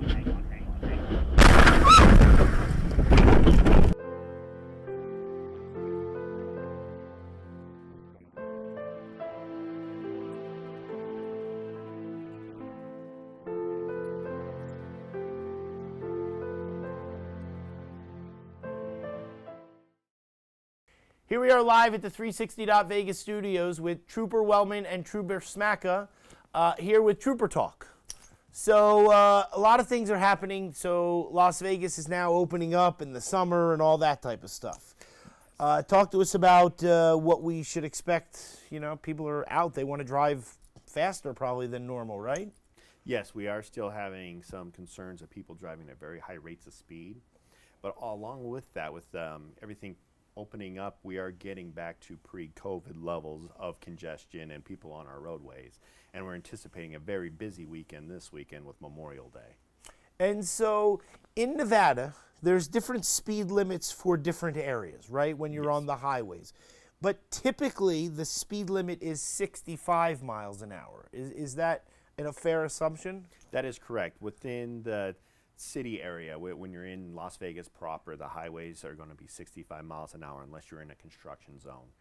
Here we are live at the 360 Vegas studios with Trooper Wellman and Trooper Smacka here with Trooper Talk. So a lot of things are happening. So Las Vegas is now opening up in the summer and all that type of stuff. Talk to us about what we should expect. You know, people are out. They want to drive faster probably than normal, right? Yes, we are still having some concerns of people driving at very high rates of speed. But along with that, with everything opening up, we are getting back to pre-COVID levels of congestion and people on our roadways. And we're anticipating a very busy weekend this weekend with Memorial Day. And so in Nevada, there's different speed limits for different areas, right, when you're on the highways. But typically, the speed limit is 65 miles an hour. Is that a fair assumption? That is correct. Within the city area, when you're in Las Vegas proper, the highways are going to be 65 miles an hour unless you're in a construction zone.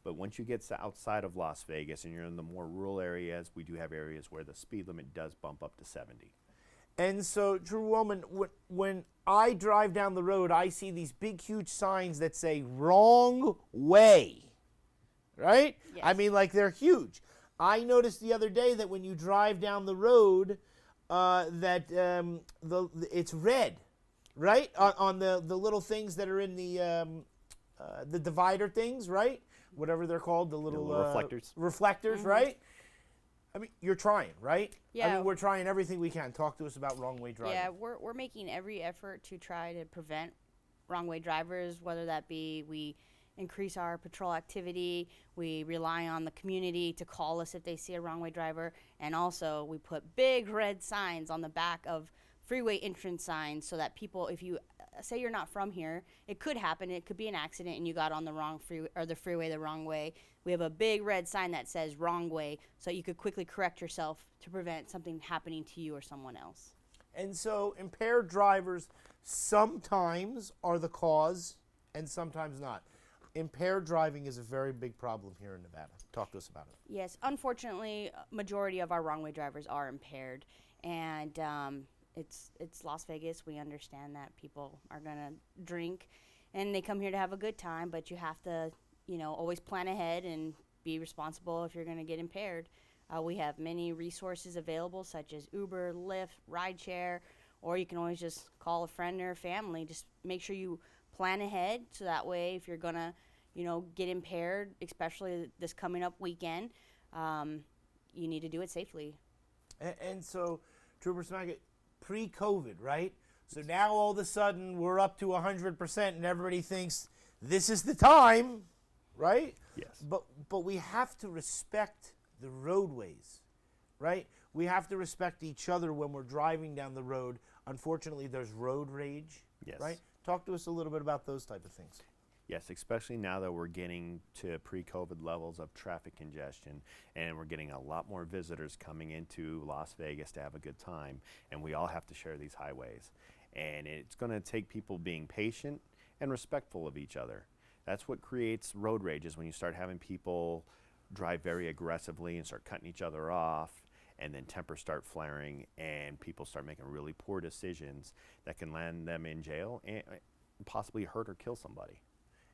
But once you get outside of Las Vegas and you're in the more rural areas, we do have areas where the speed limit does bump up to 70. And so, Drew Wellman, when I drive down the road, I see these big, huge signs that say wrong way, right? Yes. I mean, like, they're huge. I noticed the other day that when you drive down the road, it's red, right? On the little things that are in the divider things, right? Whatever they're called, the little reflectors. Reflectors, Mm-hmm. right? I mean, you're trying, right? Yeah. I mean, we're trying everything we can. Talk to us about wrong way driving. Yeah, we're making every effort to try to prevent wrong way drivers, whether that be we increase our patrol activity, we rely on the community to call us if they see a wrong way driver, and also we put big red signs on the back of freeway entrance signs so that people, if you say you're not from here, it could happen, it could be an accident and you got on the wrong freeway the wrong way. We have a big red sign that says wrong way so you could quickly correct yourself to prevent something happening to you or someone else. And so impaired drivers sometimes are the cause and sometimes not. Impaired driving is a very big problem here in Nevada. Talk to us about it. Yes, unfortunately, majority of our wrong way drivers are impaired, and it's Las Vegas. We understand that people are gonna drink, and they come here to have a good time. But you have to, always plan ahead and be responsible if you're gonna get impaired. We have many resources available, such as Uber, Lyft, rideshare, or you can always just call a friend or family. Just make sure you plan ahead so that way if you're gonna get impaired, especially this coming up weekend, you need to do it safely. And so, Trooper Smacka, pre-COVID, right? So now all of a sudden we're up to 100% and everybody thinks this is the time, right? Yes. But we have to respect the roadways, right? We have to respect each other when we're driving down the road. Unfortunately, there's road rage, Yes. right? Talk to us a little bit about those type of things. Yes, especially now that we're getting to pre-COVID levels of traffic congestion and we're getting a lot more visitors coming into Las Vegas to have a good time, and we all have to share these highways. And it's going to take people being patient and respectful of each other. That's what creates road rage, is when you start having people drive very aggressively and start cutting each other off, and then tempers start flaring and people start making really poor decisions that can land them in jail and possibly hurt or kill somebody.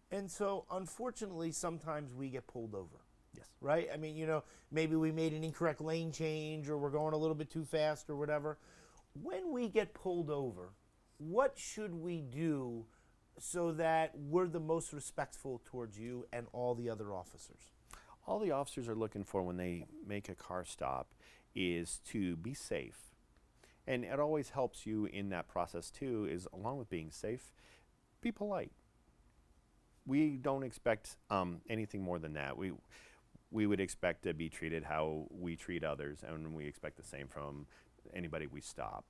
And so, unfortunately, sometimes we get pulled over. Yes. Right? I mean, maybe we made an incorrect lane change or we're going a little bit too fast or whatever. When we get pulled over, what should we do so that we're the most respectful towards you and all the other officers? All the officers are looking for when they make a car stop is to be safe. And it always helps you in that process too, is along with being safe, be polite. We don't expect anything more than that. We would expect to be treated how we treat others, and we expect the same from anybody we stop.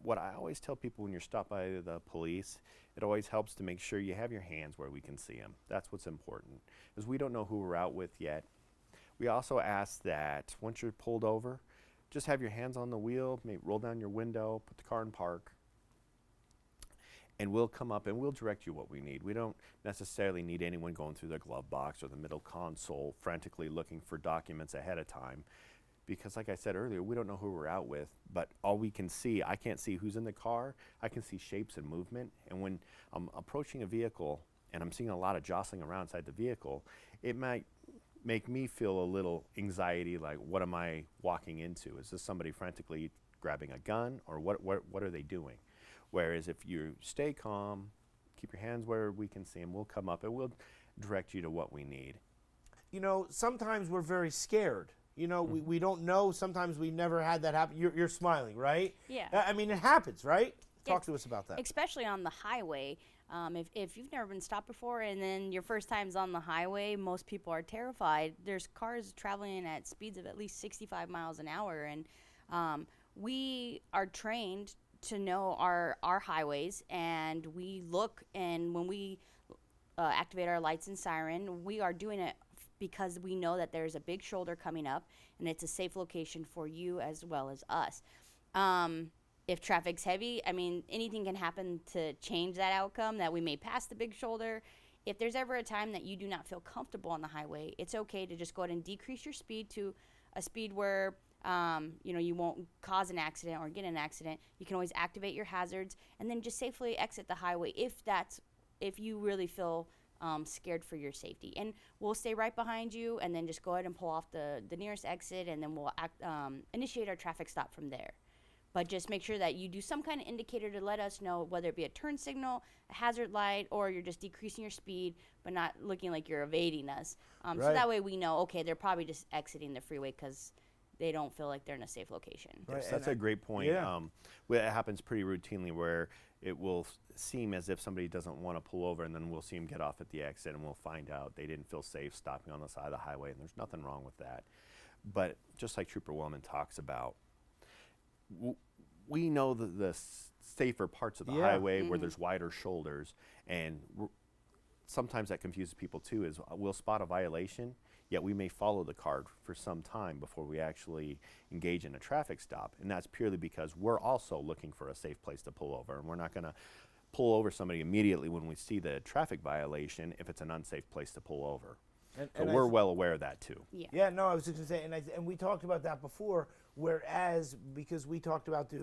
What I always tell people when you're stopped by the police, it always helps to make sure you have your hands where we can see them. That's what's important, because we don't know who we're out with yet. We also ask that once you're pulled over, just have your hands on the wheel, maybe roll down your window, put the car in park, and we'll come up and we'll direct you what we need. We don't necessarily need anyone going through their glove box or the middle console frantically looking for documents ahead of time. Because like I said earlier, we don't know who we're out with, but all we can see, I can't see who's in the car, I can see shapes and movement. And when I'm approaching a vehicle and I'm seeing a lot of jostling around inside the vehicle, it might make me feel a little anxiety, like what am I walking into? Is this somebody frantically grabbing a gun, or what are they doing? Whereas if you stay calm, keep your hands where we can see them, we'll come up and we'll direct you to what we need. You know, sometimes we're very scared. You know, we don't know. Sometimes we never had that happen. You're smiling, right? Yeah. I mean, it happens, right? Talk Ex- to us about that. Especially on the highway. If you've never been stopped before and then your first time's on the highway, most people are terrified. There's cars traveling at speeds of at least 65 miles an hour, and we are trained to know our highways, and we look, and when we activate our lights and siren, we are doing it because we know that there's a big shoulder coming up, and it's a safe location for you as well as us. If traffic's heavy, I mean, anything can happen to change that outcome, that we may pass the big shoulder. If there's ever a time that you do not feel comfortable on the highway, it's okay to just go ahead and decrease your speed to a speed where you won't cause an accident or get an accident. You can always activate your hazards and then just safely exit the highway if you really feel scared for your safety. And we'll stay right behind you, and then just go ahead and pull off the nearest exit, and then we'll initiate our traffic stop from there. But just make sure that you do some kind of indicator to let us know, whether it be a turn signal, a hazard light, or you're just decreasing your speed, but not looking like you're evading us. So Right. that way we know, okay, they're probably just exiting the freeway because they don't feel like they're in a safe location. Right, Yes, and that's a great point. yeah. It happens pretty routinely where it will seem as if somebody doesn't want to pull over, and then we'll see them get off at the exit, and we'll find out they didn't feel safe stopping on the side of the highway, and there's nothing wrong with that. But just like Trooper Wellman talks about, we know the safer parts of the Yeah. highway where there's wider shoulders, and sometimes that confuses people too, is we'll spot a violation, yet we may follow the card for some time before we actually engage in a traffic stop. And that's purely because we're also looking for a safe place to pull over, and we're not going to pull over somebody immediately when we see the traffic violation if it's an unsafe place to pull over. And So I we're th- well aware of that too. Yeah. Yeah, no, I was just going to say, and we talked about that before, whereas, because we talked about,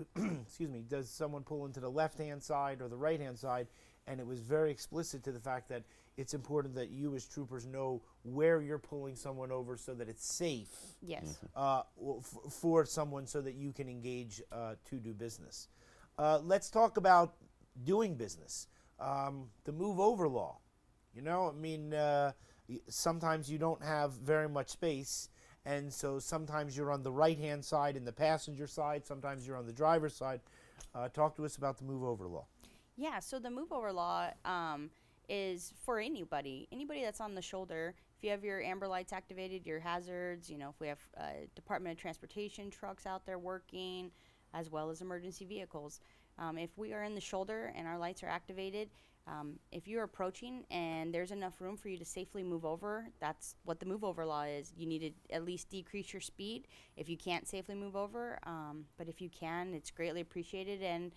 excuse me, does someone pull into the left-hand side or the right-hand side, and it was very explicit to the fact that it's important that you as troopers know where you're pulling someone over so that it's safe Yes. for someone so that you can engage to do business. Let's talk about doing business. The move over law. You know, I mean, sometimes you don't have very much space, and so sometimes you're on the right-hand side in the passenger side, sometimes you're on the driver's side. Talk to us about the move over law. Yeah, so the move over law is for anybody that's on the shoulder. If you have your amber lights activated, your hazards, if we have Department of Transportation trucks out there working, as well as emergency vehicles. If we are in the shoulder and our lights are activated, if you're approaching and there's enough room for you to safely move over, that's what the move over law is. You need to at least decrease your speed if you can't safely move over. But if you can, it's greatly appreciated, and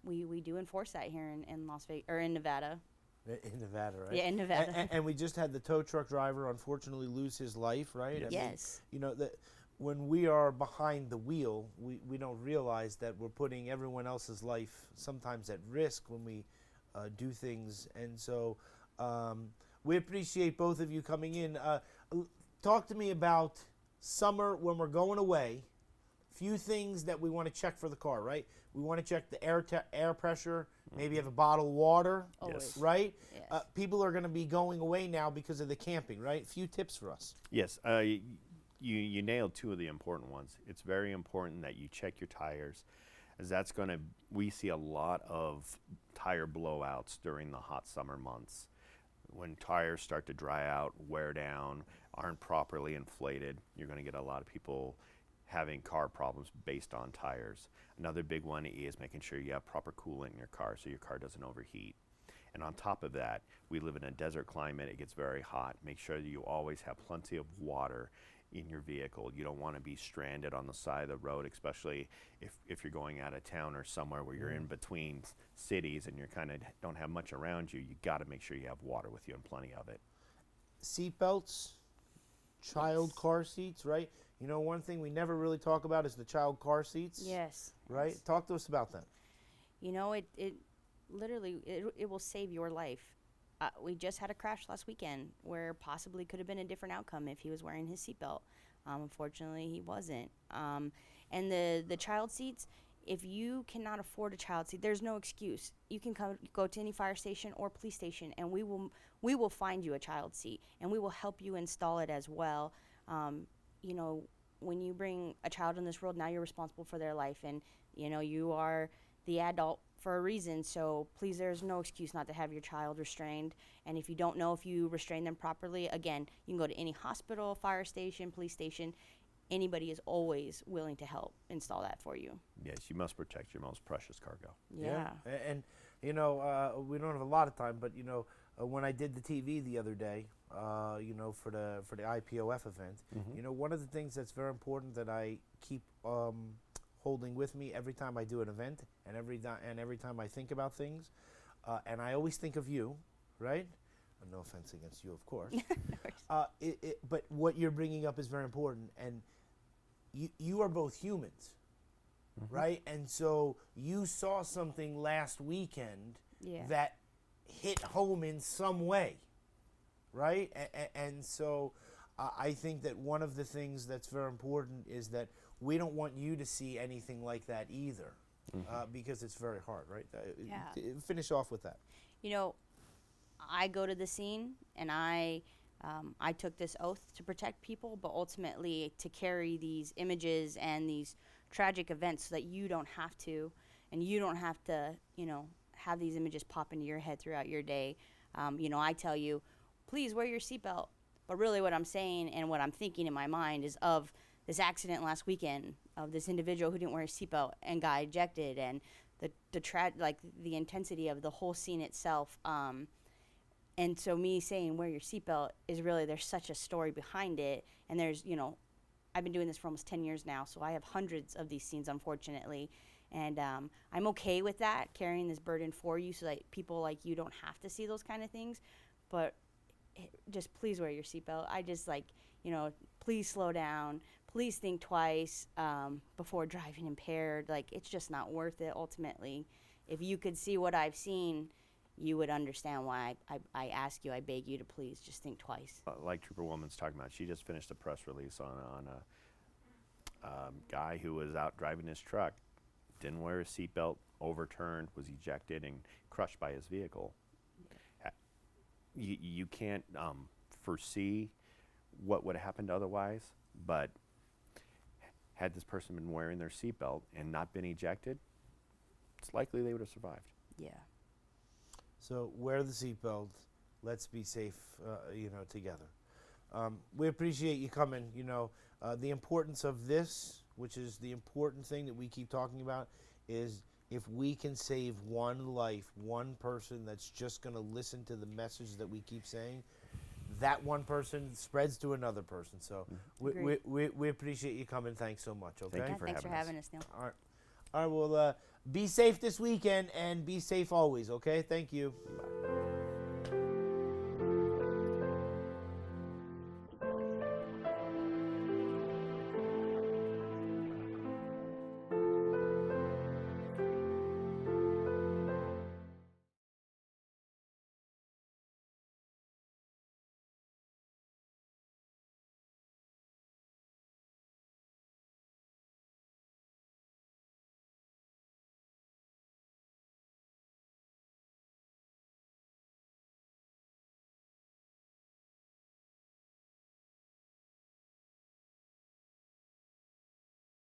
we do enforce that here in Las Vegas, or in Nevada. In Nevada, right? Yeah, in Nevada. And we just had the tow truck driver unfortunately lose his life, right? I mean, Yes. when we are behind the wheel, we don't realize that we're putting everyone else's life sometimes at risk when we do things. And so we appreciate both of you coming in. Talk to me about summer when we're going away. Few things that we want to check for the car, right? We want to check the air pressure, maybe have a bottle of water, Always. right? Yes. People are going to be going away now because of the camping, right? Few tips for us. Yes, you nailed two of the important ones. It's very important that you check your tires, as we see a lot of tire blowouts during the hot summer months. When tires start to dry out, wear down, aren't properly inflated, you're going to get a lot of people having car problems based on tires. Another big one is making sure you have proper coolant in your car so your car doesn't overheat. And on top of that, we live in a desert climate, it gets very hot. Make sure that you always have plenty of water in your vehicle. You don't want to be stranded on the side of the road, especially if you're going out of town or somewhere where you're in between cities and you're kind of don't have much around you. You got to make sure you have water with you and plenty of it. Seat belts, child car seats, right? You know, one thing we never really talk about is the child car seats. Yes. Right? Yes. Talk to us about that. You know, it literally, it will save your life. We just had a crash last weekend where possibly could have been a different outcome if he was wearing his seatbelt. Unfortunately, he wasn't. And the child seats, if you cannot afford a child seat, there's no excuse. You can go to any fire station or police station, and we will find you a child seat, and we will help you install it as well. You know, when you bring a child in this world, now you're responsible for their life, and you know you are the adult for a reason. So please, there's no excuse not to have your child restrained. And if you don't know if you restrain them properly, again, you can go to any hospital, fire station, police station. Anybody is always willing to help install that for you. Yes, you must protect your most precious cargo. Yeah. And you know, we don't have a lot of time, but you know, when I did the TV the other day, you know, for the IPOF event, you know, one of the things that's very important that I keep holding with me every time I do an event, and every time I think about things, and I always think of you, right? No offense against you, of course. But what you're bringing up is very important, and you are both humans, right? And so you saw something last weekend that hit home in some way, right? And so I think that one of the things that's very important is that we don't want you to see anything like that either, because it's very hard, right? Finish off with that. You know, I go to the scene, and I took this oath to protect people, but ultimately to carry these images and these tragic events so that you don't have to, and you don't have to, you know, have these images pop into your head throughout your day. You know, I tell you, please wear your seatbelt. But really what I'm saying and what I'm thinking in my mind is of this accident last weekend of this individual who didn't wear a seatbelt and got ejected, and the intensity of the whole scene itself. And so me saying wear your seatbelt is really, there's such a story behind it. And there's, you know, I've been doing this for almost 10 years now, so I have hundreds of these scenes, unfortunately. And I'm okay with that, carrying this burden for you so that people like you don't have to see those kind of things. But just please wear your seatbelt. I just you know, please slow down. Please think twice before driving impaired. Like, it's just not worth it ultimately. If you could see what I've seen, you would understand why I ask you, I beg you to please just think twice. Like Trooper Woman's talking about, she just finished a press release on a guy who was out driving his truck, didn't wear a seatbelt, overturned, was ejected, and crushed by his vehicle. You can't foresee what would have happened otherwise, but had this person been wearing their seatbelt and not been ejected, it's likely they would have survived. Yeah. So wear the seatbelt. Let's be safe, you know, together. We appreciate you coming. You know, the importance of this, which is the important thing that we keep talking about, is if we can save one life, one person that's just going to listen to the message that we keep saying, that one person spreads to another person. So we appreciate you coming. Thanks so much. Okay. Thank you for Thanks for having having us, Neil. All right. All right. Well, be safe this weekend and be safe always. Okay. Thank you. Bye.